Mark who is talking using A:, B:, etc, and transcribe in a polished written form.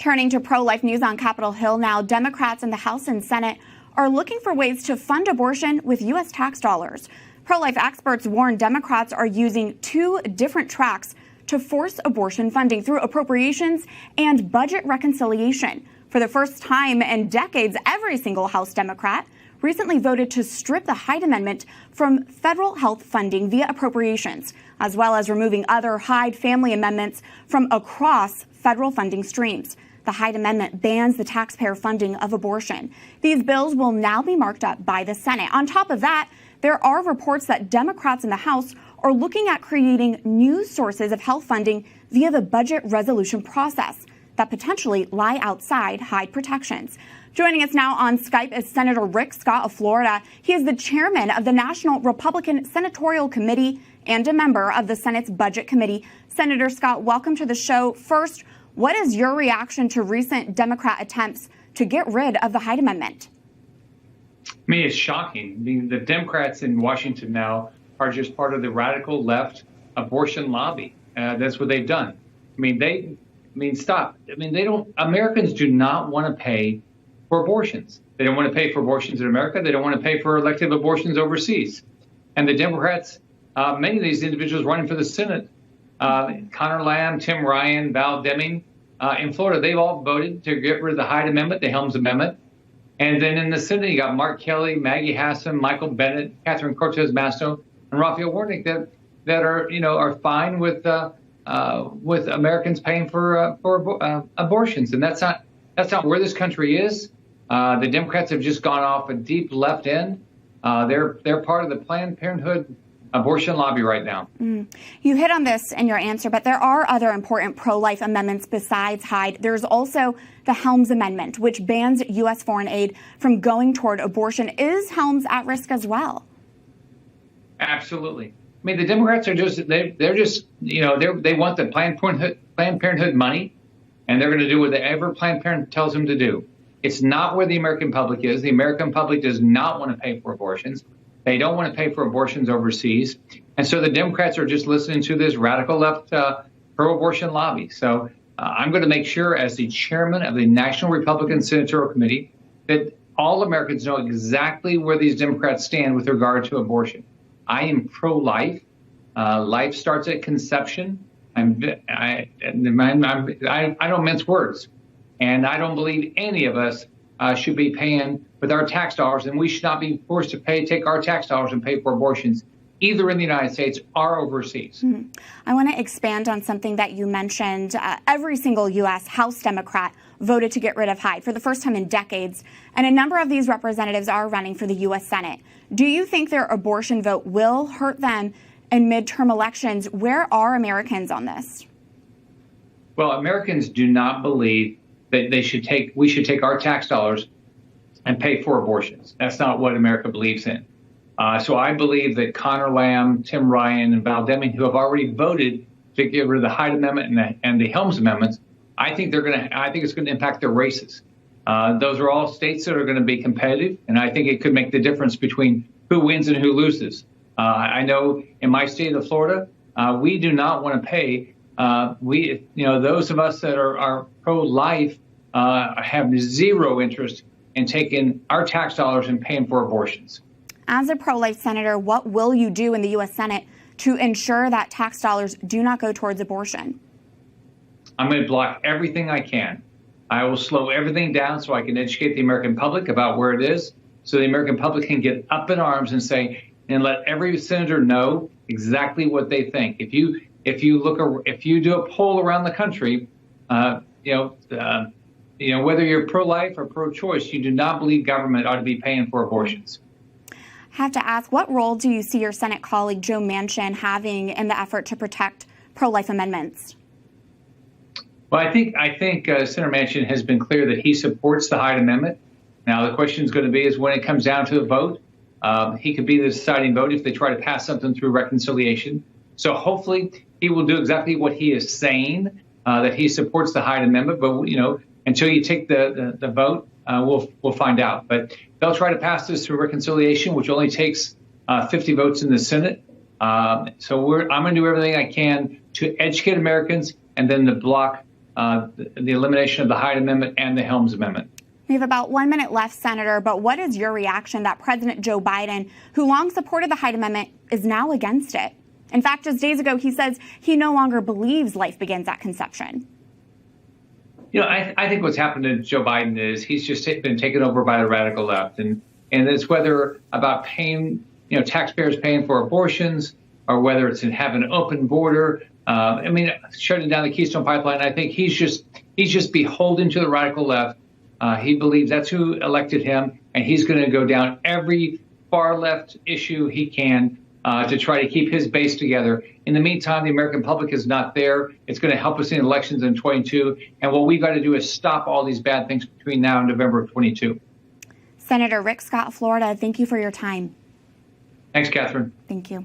A: Turning to pro-life news on Capitol Hill now, Democrats in the House and Senate are looking for ways to fund abortion with U.S. tax dollars. Pro-life experts warn Democrats are using two different tracks to force abortion funding through appropriations and budget reconciliation. For the first time in decades, every single House Democrat recently voted to strip the Hyde Amendment from federal health funding via appropriations, as well as removing other Hyde family amendments from across federal funding streams. The Hyde Amendment bans the taxpayer funding of abortion. These bills will now be marked up by the Senate. On top of that, there are reports that Democrats in the House are looking at creating new sources of health funding via the budget resolution process that potentially lie outside Hyde protections. Joining us now on Skype is Senator Rick Scott of Florida. He is the chairman of the National Republican Senatorial Committee and a member of the Senate's Budget Committee. Senator Scott, welcome to the show. First, what is your reaction to recent Democrat attempts to get rid of the Hyde Amendment?
B: I mean, it's shocking. I mean, the Democrats in Washington now are just part of the radical left abortion lobby. That's what they've done. Stop. Americans do not want to pay for abortions. They don't want to pay for abortions in America. They don't want to pay for elective abortions overseas. And the Democrats, many of these individuals running for the Senate, Connor Lamb, Tim Ryan, Val Deming, in Florida, they've all voted to get rid of the Hyde Amendment, the Helms Amendment. And then in the Senate, you got Mark Kelly, Maggie Hassan, Michael Bennett, Catherine Cortez Masto, and Raphael Warnock that are fine with Americans paying for abortions. And that's not where this country is. The Democrats have just gone off a deep left end. They're part of the Planned Parenthood abortion lobby right now.
A: You hit on this in your answer, but there are other important pro-life amendments besides Hyde. There's also the Helms Amendment, which bans U.S. foreign aid from going toward abortion. Is Helms at risk as well?
B: Absolutely. I mean, the Democrats are they want the Planned Parenthood money, and they're going to do whatever Planned Parenthood tells them to do. It's not where the American public is. The American public does not want to pay for abortions. They don't want to pay for abortions overseas. And so the Democrats are just listening to this radical left pro-abortion lobby. So I'm going to make sure, as the chairman of the National Republican Senatorial Committee, that all Americans know exactly where these Democrats stand with regard to abortion. I am pro-life. Life starts at conception. I don't mince words. And I don't believe any of us should be paying with our tax dollars, and we should not be forced to take our tax dollars and pay for abortions, either in the United States or overseas.
A: I want to expand on something that you mentioned. Every single U.S. House Democrat voted to get rid of Hyde for the first time in decades, and a number of these representatives are running for the U.S. Senate. Do you think their abortion vote will hurt them in midterm elections? Where are Americans on this?
B: Well, Americans do not believe that we should take our tax dollars and pay for abortions. That's not what America believes in. So I believe that Connor Lamb, Tim Ryan, and Val Deming, who have already voted to get rid of the Hyde Amendment and the Helms Amendments, I think it's going to impact their races. Those are all states that are going to be competitive, and I think it could make the difference between who wins and who loses. I know in my state of Florida, we do not want to pay. Those of us that are pro-life have zero interest in taking our tax dollars and paying for abortions.
A: As a pro-life senator, what will you do in the U.S. Senate to ensure that tax dollars do not go towards abortion?
B: I'm going to block everything I can. I will slow everything down so I can educate the American public about where it is, so the American public can get up in arms and say, and let every senator know exactly what they think. If you do a poll around the country, whether you're pro-life or pro-choice, you do not believe government ought to be paying for abortions.
A: I have to ask, what role do you see your Senate colleague Joe Manchin having in the effort to protect pro-life amendments?
B: Well, I think Senator Manchin has been clear that he supports the Hyde Amendment. Now, the question is going to be is when it comes down to a vote, he could be the deciding vote if they try to pass something through reconciliation. So hopefully he will do exactly what he is saying, that he supports the Hyde Amendment. But, until you take the vote, we'll find out. But they'll try to pass this through reconciliation, which only takes 50 votes in the Senate. So I'm going to do everything I can to educate Americans and then to block the elimination of the Hyde Amendment and the Helms Amendment.
A: We have about 1 minute left, Senator, but what is your reaction that President Joe Biden, who long supported the Hyde Amendment, is now against it? In fact, just days ago, he says he no longer believes life begins at conception.
B: You know, I think what's happened to Joe Biden is he's just been taken over by the radical left. And it's whether about paying, taxpayers paying for abortions, or whether it's in having an open border. Shutting down the Keystone Pipeline. I think he's just beholden to the radical left. He believes that's who elected him, and he's going to go down every far left issue he can to try to keep his base together. In the meantime, the American public is not there. It's going to help us in elections in 22. And what we've got to do is stop all these bad things between now and November of 22.
A: Senator Rick Scott, Florida, thank you for your time.
B: Thanks, Catherine.
A: Thank you.